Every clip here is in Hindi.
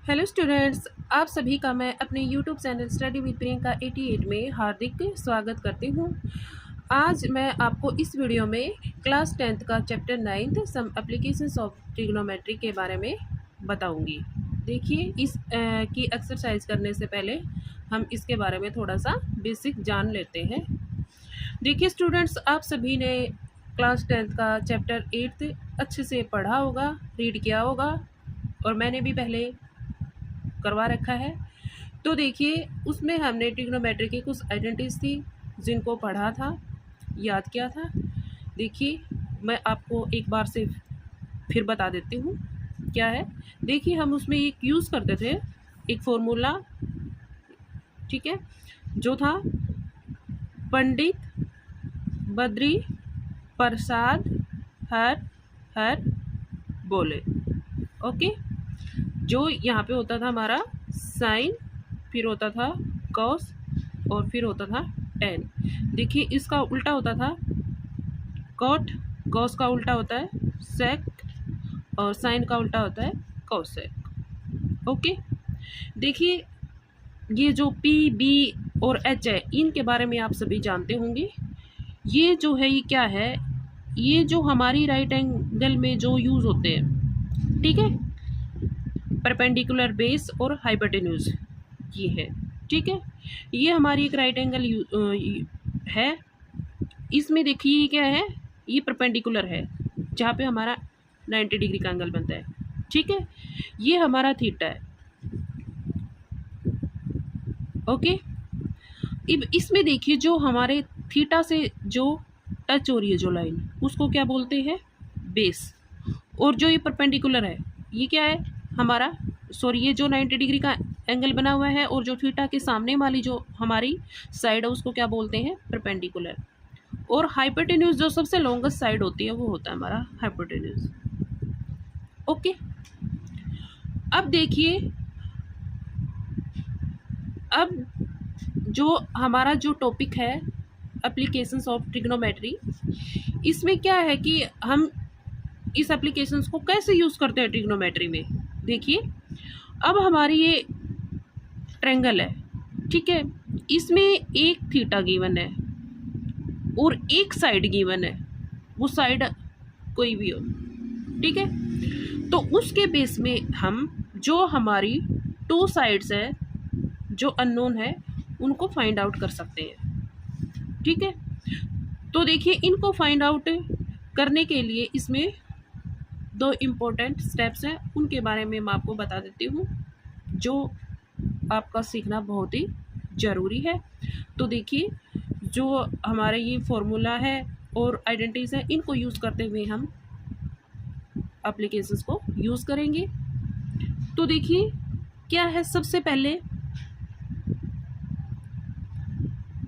हेलो स्टूडेंट्स, आप सभी का मैं अपने YouTube channel study with Priyanka 88 में हार्दिक स्वागत करती हूँ। आज मैं आपको इस वीडियो में क्लास 10th का chapter 9th some applications of trigonometry के बारे में बताऊंगी। देखिए, इस की एक्सरसाइज करने से पहले हम इसके बारे में थोड़ा सा बेसिक जान लेते हैं। देखिए स्टूडेंट्स, आप सभी ने क्लास 10th का चैप्टर 8 अच्छे से पढ़ा होगा, रीड किया होगा, और मैंने भी पहले करवा रखा है। तो देखिए, उसमें हमने ट्रिग्नोमेट्री की कुछ आइडेंटिटीज थी जिनको पढ़ा था, याद किया था। देखिए, मैं आपको एक बार से फिर बता देती हूँ क्या है। देखिए, हम उसमें एक यूज़ करते थे, एक फॉर्मूला, ठीक है, जो था पंडित बद्री प्रसाद हर हर बोले। ओके, जो यहाँ पे होता था हमारा साइन, फिर होता था कॉस, और फिर होता था टेन। देखिए, इसका उल्टा होता था कॉट, कॉस का उल्टा होता है सेक, और साइन का उल्टा होता है कॉसेक। ओके, देखिए, ये जो पी बी और एच है, इनके बारे में आप सभी जानते होंगे। ये जो है, ये क्या है, ये जो हमारी राइट एंगल में जो यूज़ होते हैं, ठीक है, परपेंडिकुलर बेस और हाइपोटेन्यूज, ये है, ठीक है। ये हमारी एक राइट एंगल है। इसमें देखिए ये क्या है, ये परपेंडिकुलर है जहाँ पे हमारा 90 डिग्री का एंगल बनता है, ठीक है। ये हमारा थीटा है। ओके, अब इसमें देखिए, जो हमारे थीटा से जो टच हो रही है जो लाइन, उसको क्या बोलते हैं, बेस। और जो ये परपेंडिकुलर है, ये क्या है हमारा, सॉरी, ये जो 90 डिग्री का एंगल बना हुआ है, और जो थीटा के सामने वाली जो हमारी साइड है, उसको क्या बोलते हैं, परपेंडिकुलर। और हाइपोटेन्यूज जो सबसे लॉन्गेस्ट साइड होती है, वो होता है हमारा हाइपोटेन्यूज। ओके, अब देखिए, अब जो हमारा जो टॉपिक है एप्लीकेशंस ऑफ ट्रिग्नोमेट्री, इसमें क्या है कि हम इस एप्लीकेशंस को कैसे यूज़ करते हैं ट्रिग्नोमेट्री में। देखिए, अब हमारी ये ट्रायंगल है, ठीक है, इसमें एक थीटा गिवन है और एक साइड गिवन है, वो साइड कोई भी हो, ठीक है। तो उसके बेस में हम जो हमारी टू साइड्स है जो अननोन है, उनको फाइंड आउट कर सकते हैं, ठीक है। तो देखिए, इनको फाइंड आउट करने के लिए इसमें दो इम्पोर्टेंट स्टेप्स हैं, उनके बारे में मैं आपको बता देती हूँ, जो आपका सीखना बहुत ही ज़रूरी है। तो देखिए, जो हमारे ये फॉर्मूला है और आइडेंटिटीज है, इनको यूज़ करते हुए हम एप्लीकेशंस को यूज़ करेंगे। तो देखिए, क्या है, सबसे पहले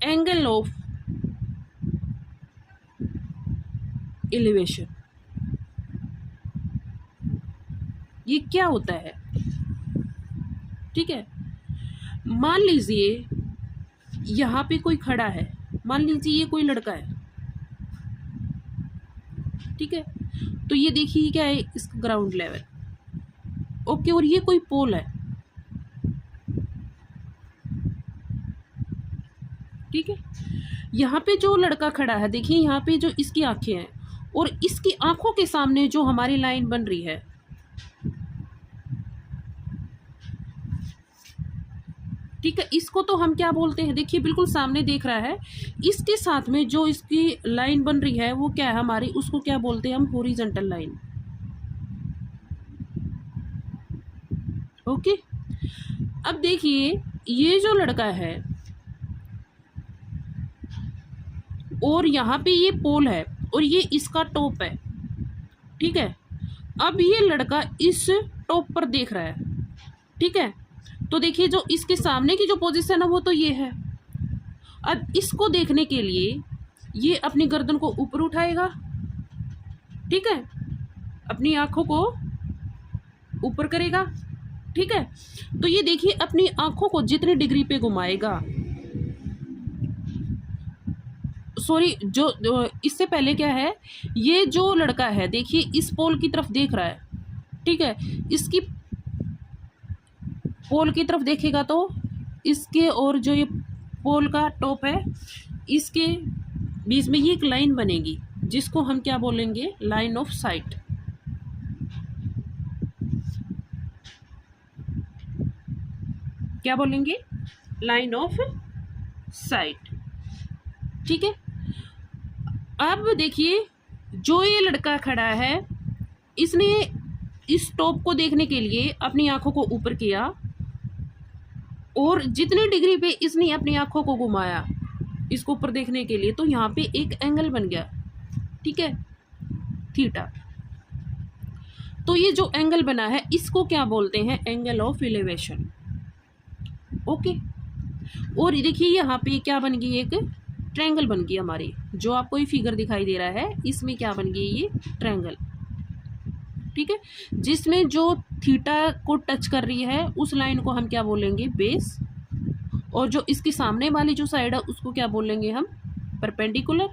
एंगल ऑफ एलिवेशन। ये क्या होता है, ठीक है। मान लीजिए यहाँ पे कोई खड़ा है, मान लीजिए ये कोई लड़का है, ठीक है। तो ये देखिए क्या है, इसका ग्राउंड लेवल, ओके, और ये कोई पोल है, ठीक है। यहाँ पे जो लड़का खड़ा है, देखिए यहाँ पे जो इसकी आंखें हैं, और इसकी आंखों के सामने जो हमारी लाइन बन रही है, ठीक है, इसको तो हम क्या बोलते हैं, देखिए बिल्कुल सामने देख रहा है, इसके साथ में जो इसकी लाइन बन रही है, वो क्या है हमारी, उसको क्या बोलते हैं हम, हॉरिजॉन्टल लाइन। ओके, अब देखिए, ये जो लड़का है और यहाँ पे ये पोल है और ये इसका टॉप है, ठीक है। अब ये लड़का इस टॉप पर देख रहा है, ठीक है। तो देखिए, जो इसके सामने की जो पोजीशन है, वो तो ये है। अब इसको देखने के लिए ये अपनी गर्दन को ऊपर उठाएगा, ठीक है, अपनी आंखों को ऊपर करेगा, ठीक है। तो ये देखिए, अपनी आंखों को जितनी डिग्री पे घुमाएगा, सॉरी, जो इससे पहले क्या है, ये जो लड़का है, देखिए इस पोल की तरफ देख रहा है, ठीक है, इसकी पोल की तरफ देखेगा तो इसके और जो ये पोल का टॉप है इसके बीच में ये एक लाइन बनेगी जिसको हम क्या बोलेंगे, लाइन ऑफ साइट। क्या बोलेंगे, लाइन ऑफ साइट। ठीक है। अब देखिए जो ये लड़का खड़ा है इसने इस टॉप को देखने के लिए अपनी आंखों को ऊपर किया और जितने डिग्री पे इसने अपनी आंखों को घुमाया इसको ऊपर देखने के लिए, तो यहाँ पे एक एंगल बन गया। ठीक है, थीटा। तो ये जो एंगल बना है इसको क्या बोलते हैं, एंगल ऑफ एलिवेशन। ओके। और देखिए यहाँ पे क्या बन गई, एक ट्रायंगल बन गई हमारी। जो आपको ये फिगर दिखाई दे रहा है इसमें क्या बन गई, ये ट्रायंगल। ठीक है, जिसमें जो थीटा को टच कर रही है उस लाइन को हम क्या बोलेंगे, बेस। और जो इसकी सामने वाली जो साइड है उसको क्या बोलेंगे हम, परपेंडिकुलर।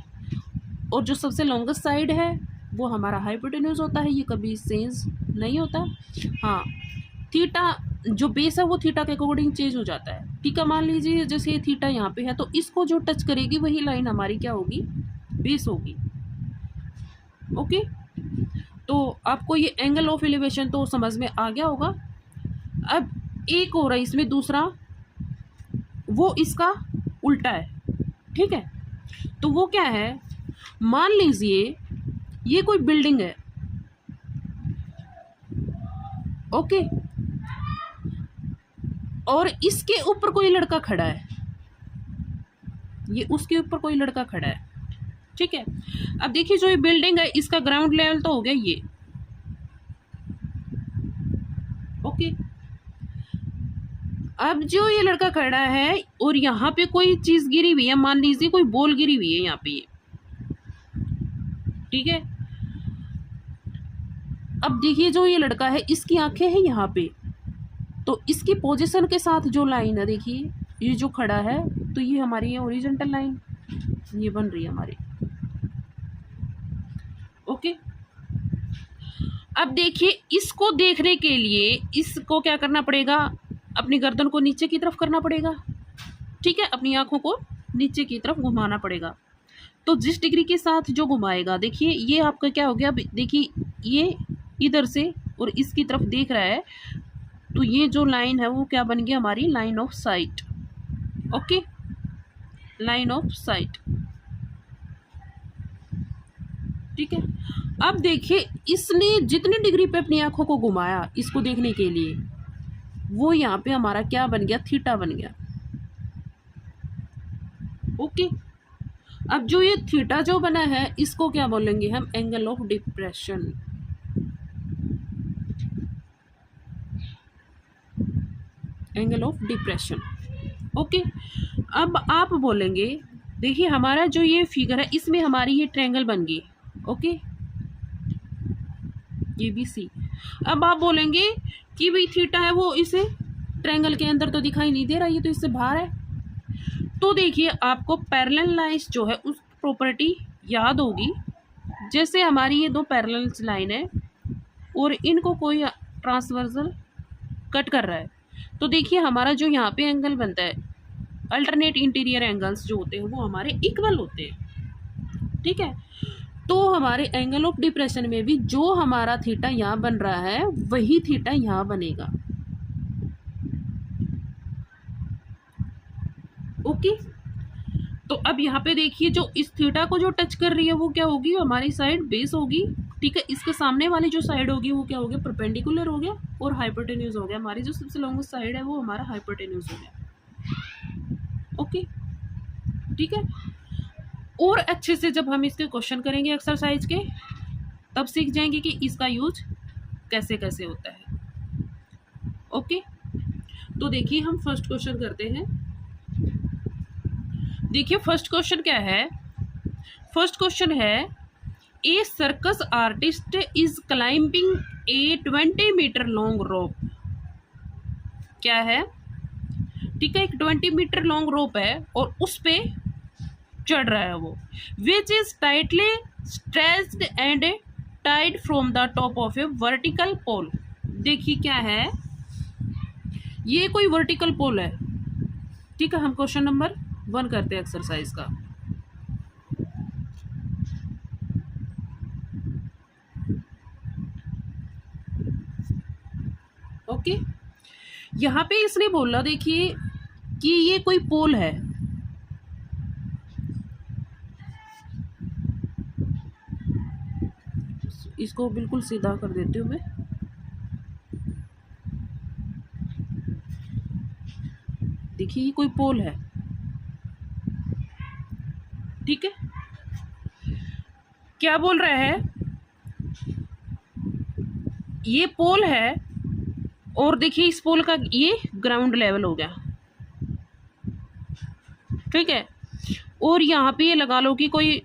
और जो सबसे लॉन्गेस्ट साइड है वो हमारा हाइपोटेन्यूज होता है, ये कभी चेंज नहीं होता। हाँ, थीटा जो बेस है वो थीटा के अकॉर्डिंग चेंज हो जाता है। ठीक है, मान लीजिए जैसे थीटा यहाँ पे है तो इसको जो टच करेगी वही लाइन हमारी क्या होगी, बेस होगी। ओके, तो आपको ये एंगल ऑफ एलिवेशन तो समझ में आ गया होगा। अब एक और है इसमें दूसरा, वो इसका उल्टा है। ठीक है, तो वो क्या है, मान लीजिए ये कोई बिल्डिंग है। ओके, और इसके ऊपर कोई लड़का खड़ा है, ये उसके ऊपर कोई लड़का खड़ा है। ठीक है, अब देखिए जो ये बिल्डिंग है इसका ग्राउंड लेवल तो हो गया ये। ओके, अब जो ये लड़का खड़ा है और यहाँ पे कोई चीज गिरी हुई है, मान लीजिए कोई बॉल गिरी हुई है यहाँ पे ये। ठीक है, अब देखिए जो ये लड़का है इसकी आंखें हैं यहाँ पे, तो इसकी पोजीशन के साथ जो लाइन है देखिए ये जो खड़ा है, तो ये हमारी हॉरिजॉन्टल लाइन ये बन रही है हमारी। ओके, अब देखिए इसको देखने के लिए इसको क्या करना पड़ेगा, अपनी गर्दन को नीचे की तरफ करना पड़ेगा। ठीक है, अपनी आंखों को नीचे की तरफ घुमाना पड़ेगा। तो जिस डिग्री के साथ जो घुमाएगा, देखिए ये आपका क्या हो गया, देखिए ये इधर से और इसकी तरफ देख रहा है, तो ये जो लाइन है वो क्या बन गई हमारी, line of site. Okay, line of site. ठीक है, अब देखिए इसने जितनी डिग्री पे अपनी आंखों को घुमाया इसको देखने के लिए, वो यहाँ पे हमारा क्या बन गया, थीटा बन गया। ओके, अब जो ये थीटा जो बना है इसको क्या बोलेंगे हम, angle of depression. Angle of depression. Okay, अब आप बोलेंगे, देखिए हमारा जो ये फिगर है इसमें हमारी ये ट्रायंगल बन गई। ओके, ये भी सी। अब आप बोलेंगे कि भाई थीटा है वो इसे ट्रायंगल के अंदर तो दिखाई नहीं दे रहा, ये तो इससे बाहर है। तो देखिए आपको पैरेलल लाइंस जो है उस प्रॉपर्टी याद होगी। जैसे हमारी ये दो पैरेलल लाइन है और इनको कोई ट्रांसवर्सल कट कर रहा है, तो देखिए हमारा जो यहाँ पे एंगल बनता है, अल्टरनेट इंटीरियर एंगल्स जो होते हैं वो हमारे इक्वल होते हैं। ठीक है, तो हमारे एंगल ऑफ डिप्रेशन में भी जो हमारा थीटा यहाँ बन रहा है वही थीटा यहाँ बनेगा। ओके, तो अब यहाँ पे देखिए जो इस थीटा को जो टच कर रही है वो क्या होगी, हमारी साइड बेस होगी। ठीक है, इसके सामने वाली जो साइड होगी वो क्या हो गया, परपेंडिकुलर हो गया, और हाइपोटेन्यूज हो गया। हमारी जो सबसे लॉन्गेस्ट साइड है वो हमारा हाइपोटेन्यूज हो गया। ओके, ठीक है, और अच्छे से जब हम इसके क्वेश्चन करेंगे एक्सरसाइज के तब सीख जाएंगे कि इसका यूज कैसे कैसे होता है। ओके, तो देखिए हम फर्स्ट क्वेश्चन करते हैं। देखिए फर्स्ट क्वेश्चन क्या है, फर्स्ट क्वेश्चन है, a circus artist is climbing a 20 metre long rope. क्या है, ठीक है, एक 20 मीटर लॉन्ग रोप है और उस पे चढ़ रहा है वो, which is tightly stretched and tied from the top of a vertical pole. देखिए क्या है, ये कोई वर्टिकल पोल है, ठीक है। हम क्वेश्चन नंबर 1 करते हैं एक्सरसाइज का। ओके, यहाँ पे इसने बोला देखिए कि ये कोई पोल है, इसको बिल्कुल सीधा कर देती हूँ मैं। देखिए ये कोई पोल है, ठीक है। क्या बोल रहा है, ये पोल है और देखिए इस पोल का ये ग्राउंड लेवल हो गया, ठीक है। और यहाँ पे ये लगा लो कि कोई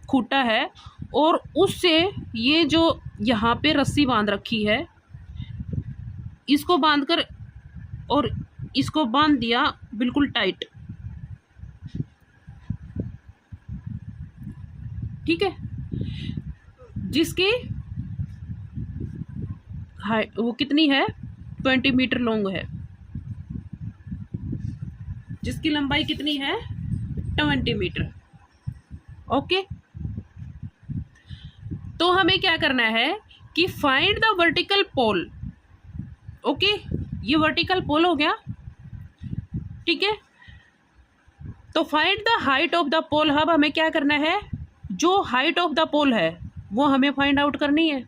खूंटा है और उससे ये जो यहाँ पे रस्सी बांध रखी है, इसको बांधकर और इसको बांध दिया बिल्कुल टाइट, ठीक है। जिसकी हाइट वो कितनी है, 20 मीटर लॉन्ग है, जिसकी लंबाई कितनी है, 20 मीटर। ओके, तो हमें क्या करना है कि find the vertical pole. Okay, ये वर्टिकल पोल हो गया, ठीक है। तो find the height of the pole. अब हमें क्या करना है, जो हाइट ऑफ द पोल है वो हमें फाइंड आउट करनी है,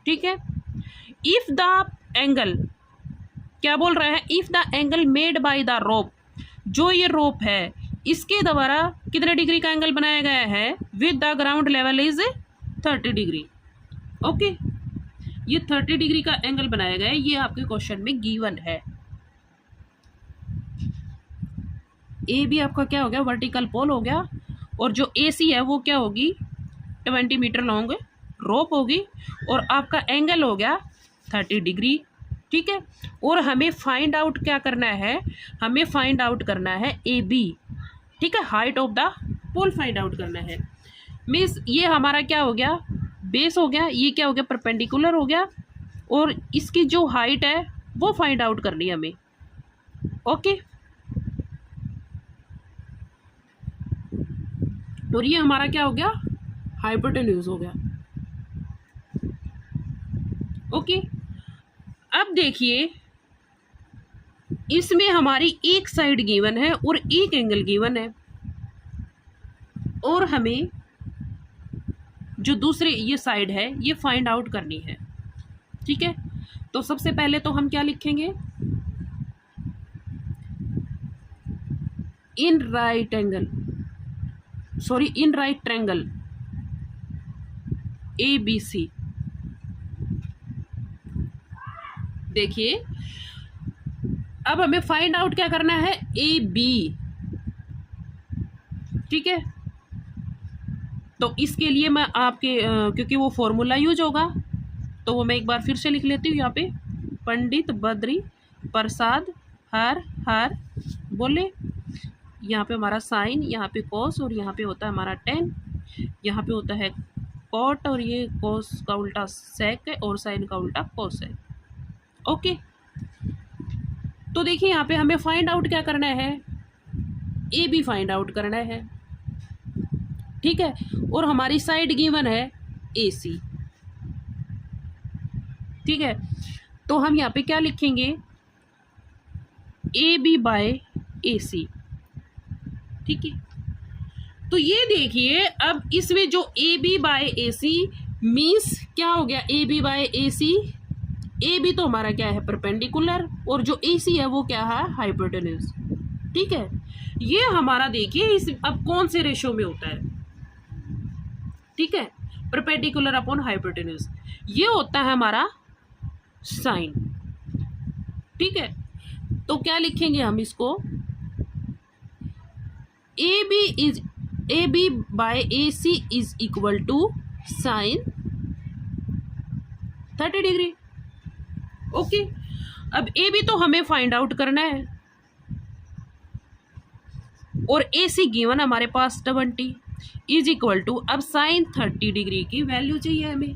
ठीक है। इफ द एंगल, क्या बोल रहा है, if the angle made by the rope, जो ये रोप है इसके द्वारा कितने डिग्री का एंगल बनाया गया है, with the ground level is 30 डिग्री। ओके, ये 30 डिग्री का एंगल बनाया गया है, ये आपके क्वेश्चन में गिवन है। ए भी आपका क्या हो गया, वर्टिकल पोल हो गया, और जो ए सी है वो क्या होगी, 20 मीटर लॉन्ग रोप होगी, और आपका एंगल हो गया 30 डिग्री, ठीक है। और हमें फाइंड आउट क्या करना है, हमें फाइंड आउट करना है ए बी, ठीक है। Height of the pole find out करना है। मीन्स ये हमारा क्या हो गया, बेस हो गया, ये क्या हो गया, परपेंडिकुलर हो गया, और इसकी जो हाइट है वो फाइंड आउट करनी है हमें। ओके, और ये हमारा क्या हो गया, हाइपोटेन्यूज हो गया। ओके, अब देखिए इसमें हमारी एक साइड गिवन है और एक एंगल गिवन है, और हमें जो दूसरी ये साइड है ये फाइंड आउट करनी है, ठीक है। तो सबसे पहले तो हम क्या लिखेंगे, in right angle, sorry in right triangle A B C. देखिए अब हमें फाइंड आउट क्या करना है, ए बी, ठीक है। तो इसके लिए मैं आपके क्योंकि वो फॉर्मूला यूज होगा तो वो मैं एक बार फिर से लिख लेती हूँ यहाँ पे, पंडित बद्री प्रसाद हर हर बोले। यहाँ पे हमारा साइन, यहाँ पे कॉस, और यहाँ पे होता है हमारा टेन, यहाँ पे होता है कॉट, और ये कॉस का उल्टा सेक है और साइन का उल्टा कॉस है। ओके, तो देखिए यहाँ पे हमें फाइंड आउट क्या करना है, ए बी फाइंड आउट करना है, ठीक है। और हमारी साइड गिवन है ए सी, ठीक है। तो हम यहाँ पे क्या लिखेंगे, ए बी बाय ए सी, ठीक है। तो ये देखिए अब इसमें जो A B by A C means क्या हो गया, A B by A C, A B तो हमारा क्या है, परपेंडिकुलर, और जो ए सी है वो क्या है, हाइपोटेन्यूज, ठीक है। ये हमारा देखिए इस अब कौन से रेशो में होता है, ठीक है, परपेंडिकुलर अपॉन हाइपोटेन्यूज, ये होता है हमारा साइन, ठीक है। तो क्या लिखेंगे हम इसको, A B by A C is equal to sine 30 डिग्री। ओके, अब ए बी तो हमें फाइंड आउट करना है, और ए सी गिवन हमारे पास 20 इज इक्वल टू, अब साइन 30 डिग्री की वैल्यू चाहिए हमें।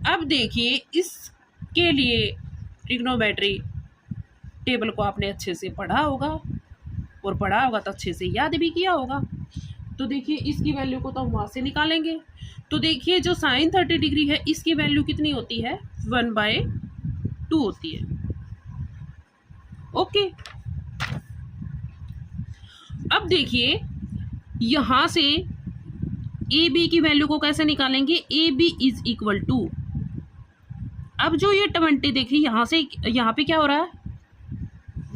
अब देखिए इसके लिए ट्रिग्नोमेट्री टेबल को आपने अच्छे से पढ़ा होगा, और पढ़ा होगा तो अच्छे से याद भी किया होगा। तो देखिए इसकी वैल्यू को तो हम वहाँ से निकालेंगे। तो देखिए जो साइन 30 डिग्री है इसकी वैल्यू कितनी होती है, 1/2 होती है। ओके, अब देखिए यहां से ए बी की वैल्यू को कैसे निकालेंगे, A B is equal to, अब जो ये 20 देखिए यहां से यहां पे क्या हो रहा है,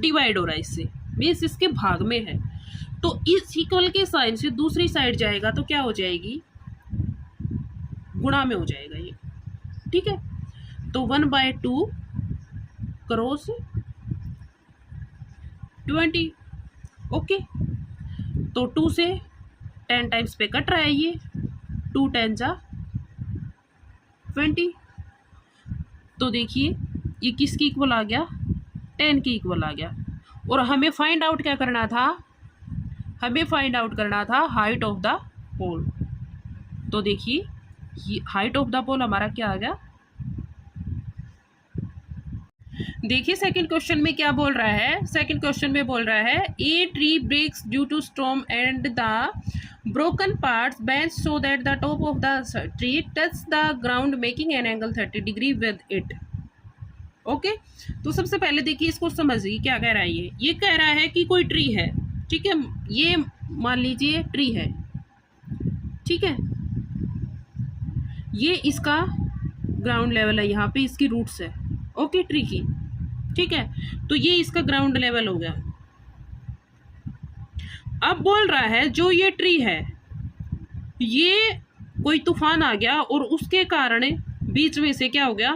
डिवाइड हो रहा है इससे, मीन्स इसके भाग में है, तो इस इक्वल के साइन से दूसरी साइड जाएगा तो क्या हो जाएगी, गुणा में हो जाएगा ये, ठीक है। तो 1/2 क्रॉस 20, ओके। तो 2 से 10 टाइम्स पे कट रहा है ये, 2 10 जा 20। तो देखिए ये किसकी इक्वल आ गया, 10 की इक्वल आ गया। और हमें फाइंड आउट क्या करना था, हमें फाइंड आउट करना था हाइट ऑफ द पोल। तो देखिए ये हाइट ऑफ द पोल हमारा क्या आ गया, देखिए सेकंड क्वेश्चन में क्या बोल रहा है, सेकंड क्वेश्चन में बोल रहा है a tree breaks due to storm and the broken parts bend so that the top of the tree touch the ground making an angle 30 degree with it. Okay, तो सबसे पहले देखिए इसको समझिए क्या कह रहा है, ये कह रहा है कि कोई ट्री है, ठीक है, ये मान लीजिए ट्री है, ठीक है, ये इसका ग्राउंड लेवल है, यहाँ पे इसकी रूट्स है, ओके, ट्री की, ठीक है। तो ये इसका ग्राउंड लेवल हो गया। अब बोल रहा है जो ये ट्री है ये कोई तूफान आ गया और उसके कारण बीच में से क्या हो गया,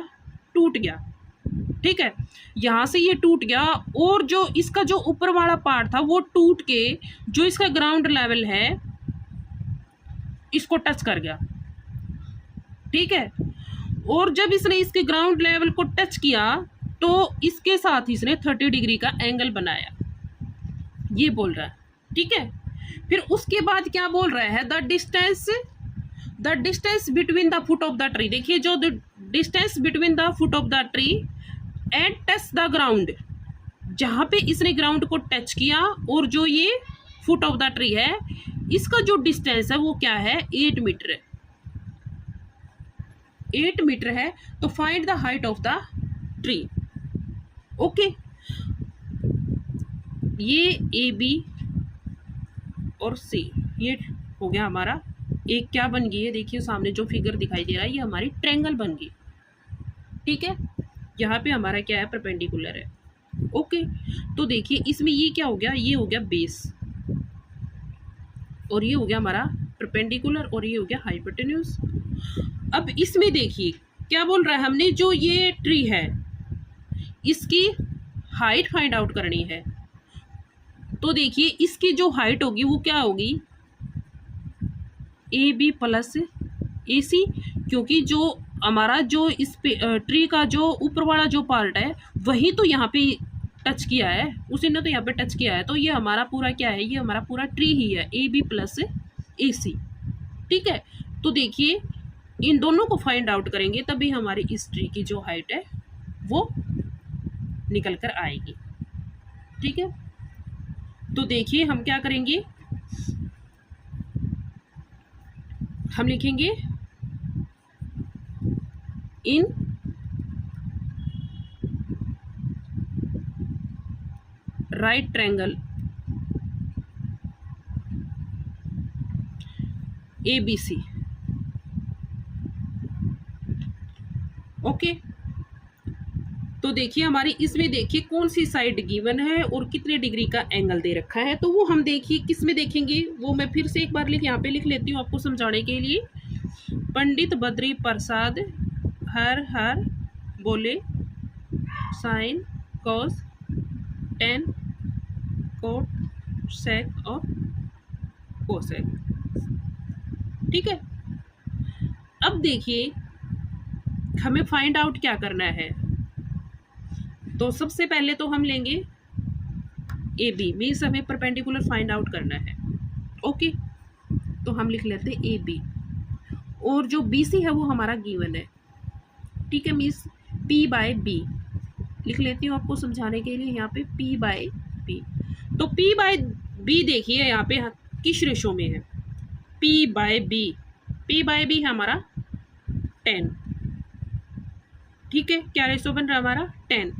टूट गया, ठीक है, यहां से ये टूट गया और जो इसका जो ऊपर वाला पार्ट था वो टूट के जो इसका ग्राउंड लेवल है इसको टच कर गया, ठीक है। और जब इसने इसके ग्राउंड लेवल को टच किया तो इसके साथ इसने 30 डिग्री का एंगल बनाया, ये बोल रहा है, ठीक है। फिर उसके बाद क्या बोल रहा है, the distance between the foot of the tree, देखिए जो distance between the foot of the tree and touch the ground, जहां पे इसने ग्राउंड को टच किया और जो ये फुट ऑफ द ट्री है इसका जो डिस्टेंस है वो क्या है, 8 मीटर है, 8 मीटर है। तो find the height of the tree, okay. ये ए बी और सी ये हो गया हमारा, एक क्या बन गई है, देखिए सामने जो फिगर दिखाई दे रहा है ये हमारी ट्रायंगल बन गई, ठीक है। यहाँ पे हमारा क्या है, परपेंडिकुलर है, ओके। तो देखिए इसमें ये क्या हो गया, ये हो गया बेस और ये हो गया हमारा परपेंडिकुलर और ये हो गया हाइपोटेन्यूज। अब इसमें देखिए क्या बोल रहा है, हमने जो ये ट्री है इसकी हाइट फाइंड आउट करनी है। तो देखिए इसकी जो हाइट होगी वो क्या होगी, ए बी प्लस ए सी, क्योंकि जो हमारा जो इस पे ट्री का जो ऊपर वाला जो पार्ट है वही तो यहाँ पे टच किया है, उसी ने तो यहाँ पे टच किया है, तो ये हमारा पूरा क्या है, ये हमारा पूरा ट्री ही है, ए बी प्लस ए सी, ठीक है। तो देखिए इन दोनों को फाइंड आउट करेंगे तभी हमारी इस ट्री की जो हाइट है वो निकल कर आएगी, ठीक है। तो देखिए हम क्या करेंगे, हम लिखेंगे in right triangle A B C, okay. तो देखिए हमारी इसमें देखिए कौन सी साइड गिवन है और कितने डिग्री का एंगल दे रखा है, तो वो हम देखिए किस में देखेंगे, वो मैं फिर से एक बार यहाँ पे लिख लेती हूँ आपको समझाने के लिए। पंडित बद्री प्रसाद हर हर बोले sine cos tan cot sec और कोसेक, ठीक है। अब देखिए हमें फाइंड आउट क्या करना है, तो सबसे पहले तो हम लेंगे ए बी, मीन्स हमें परपेंडिकुलर फाइंड आउट करना है, ओके। तो हम लिख लेते हैं ए बी और जो बी सी है वो हमारा गिवन है, ठीक है, मीन्स पी बाय बी लिख लेती हूँ आपको समझाने के लिए यहाँ पे p बाय बी। तो p बाय बी देखिए यहाँ पे किस रेशो में है, p by B. p by B है हमारा 10, ठीक है। क्या रेशो बन रहा है हमारा 10,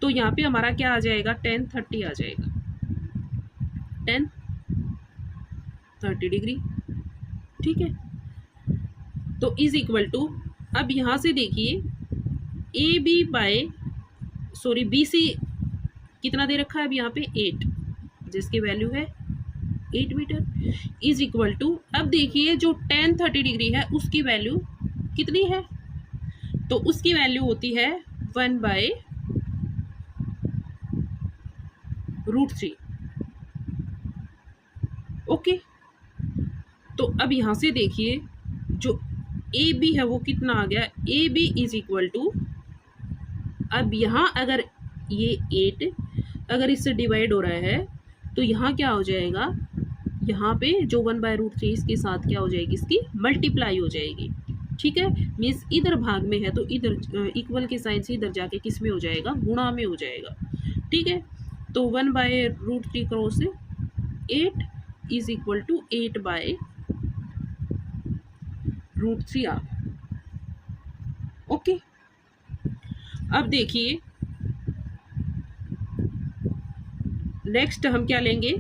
तो यहाँ पे हमारा क्या आ जाएगा 10 30 आ जाएगा, 10 30 डिग्री, ठीक है। तो इज इक्वल टू, अब यहाँ से देखिए A B by sorry B C कितना दे रखा है अब यहाँ पे 8, जिसकी वैल्यू है 8 मीटर, इज इक्वल टू, अब देखिए जो 10 30 डिग्री है उसकी वैल्यू कितनी है, तो उसकी वैल्यू होती है 1 बाय √3। ओके, तो अब यहां से देखिए जो ए बी है वो कितना आ गया, A B is equal to, अब यहाँ अगर ये 8 अगर इससे डिवाइड हो रहा है तो यहाँ क्या हो जाएगा, यहाँ पे जो 1 बाय √3 इसके साथ क्या हो जाएगी, इसकी मल्टीप्लाई हो जाएगी, ठीक है। मीन्स इधर भाग में है तो इधर इक्वल के साइन से इधर जाके किस में हो जाएगा, गुणा में हो जाएगा, ठीक है। तो 1 by √3 cross 8 is equal to 8 by √3 आ गया। ओके, अब देखिए नेक्स्ट हम क्या लेंगे,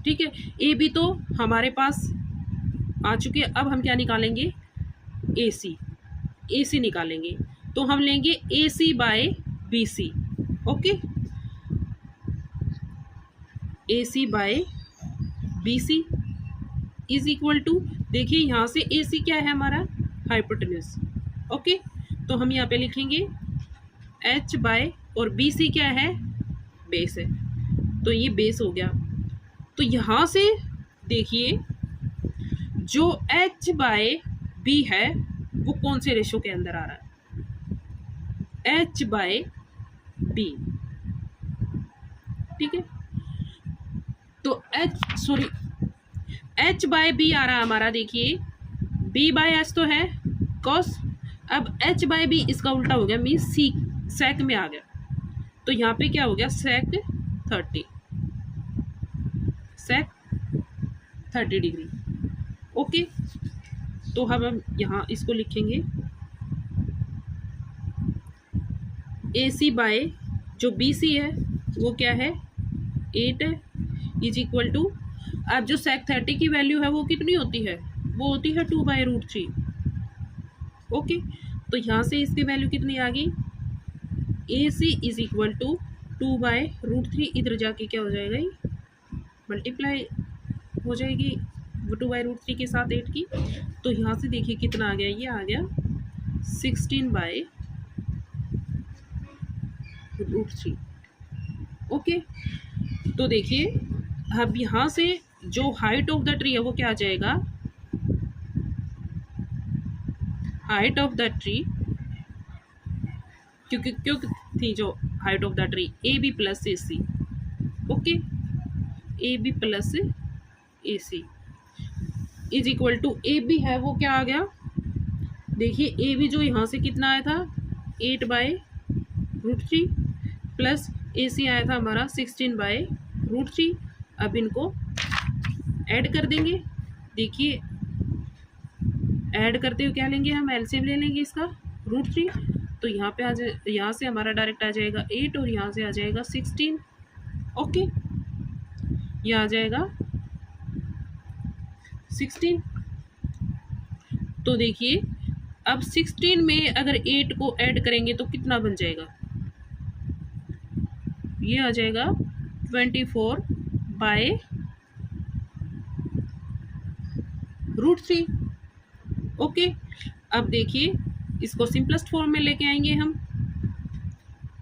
ठीक है। ए बी तो हमारे पास आ चुके, अब हम क्या निकालेंगे, ए सी निकालेंगे, तो हम लेंगे A C by B C. Okay, A C by B C is equal to, देखिए यहाँ से ए सी क्या है हमारा, हाइपोटेन्यूज। ओके, तो हम यहाँ पे लिखेंगे एच बाय, और बी सी क्या है, बेस है, तो ये बेस हो गया। तो यहाँ से देखिए जो एच बाय बी है वो कौन से रेशो के अंदर आ रहा है, एच बाय बी, ठीक है। तो एच बाय बी आ रहा है हमारा, देखिए बी बाय एच तो है कॉस, अब एच बाय बी इसका उल्टा हो गया, मीन सी सेक में आ गया, तो यहाँ पे क्या हो गया, सेक 30 डिग्री। ओके, तो हम यहाँ इसको लिखेंगे ए सी बाय जो बी सी है वो क्या है 8 है, इज इक्वल टू, अब जो सेक 30 की वैल्यू है वो कितनी होती है, वो होती है 2 बाय √3। ओके, तो यहाँ से इसकी वैल्यू कितनी आ गई, ए C is equal to 2 bye √3, इधर जाके क्या हो जाएगा, ये मल्टीप्लाई हो जाएगी वो 2 बाय √3 के साथ 8 की, तो यहाँ से देखिए कितना आ गया, ये आ गया 16 बाय √3। ओके, तो देखिए अब यहाँ से जो हाइट ऑफ द ट्री है वो क्या आ जाएगा, हाइट ऑफ द ट्री, क्योंकि थी जो height of the tree A B plus A C. Okay, A B plus A C is equal to, A B है वो क्या आ गया, देखिए ए बी जो यहाँ से कितना आया था 8 बाय √3 प्लस ए सी आया था हमारा 16 बाय √3। अब इनको ऐड कर देंगे, देखिए ऐड करते हुए क्या लेंगे हम, एलसीएम ले लेंगे इसका √3, तो यहाँ पे यहाँ से हमारा डायरेक्ट आ जाएगा 8 और यहाँ से आ जाएगा 16। ओके, ये आ जाएगा 16। तो देखिए अब 16 में अगर 8 को ऐड करेंगे तो कितना बन जाएगा, ये आ जाएगा 24 बाय √3। ओके, अब देखिए इसको सिंपलेस्ट फॉर्म में लेके आएंगे हम,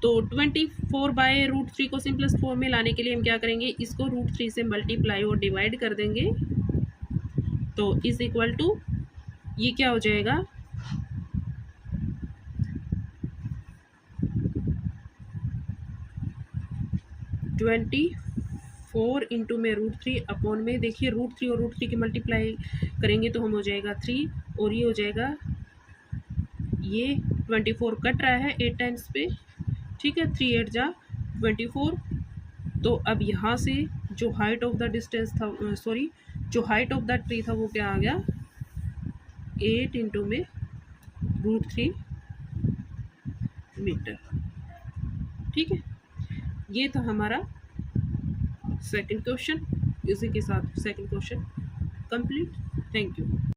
तो 24 बाय √3 को सिंपलेस्ट फॉर्म में लाने के लिए हम क्या करेंगे, इसको √3 से मल्टीप्लाई और डिवाइड कर देंगे, तो इज इक्वल टू, ये क्या हो जाएगा, ट्वेंटी 4 इंटू में √3 अपॉन में, देखिए √3 और √3 की मल्टीप्लाई करेंगे तो हम हो जाएगा 3, और ये हो जाएगा ये 24 कट रहा है 8 टाइम्स पे, ठीक है, 3 8 जा 24। तो अब यहाँ से जो हाइट ऑफ द डिस्टेंस था, सॉरी, जो हाइट ऑफ द ट्री था वो क्या आ गया, 8 इंटू में √3 मीटर। ठीक है, ये था हमारा सेकंड क्वेश्चन। इसी के साथ second question complete. Thank you.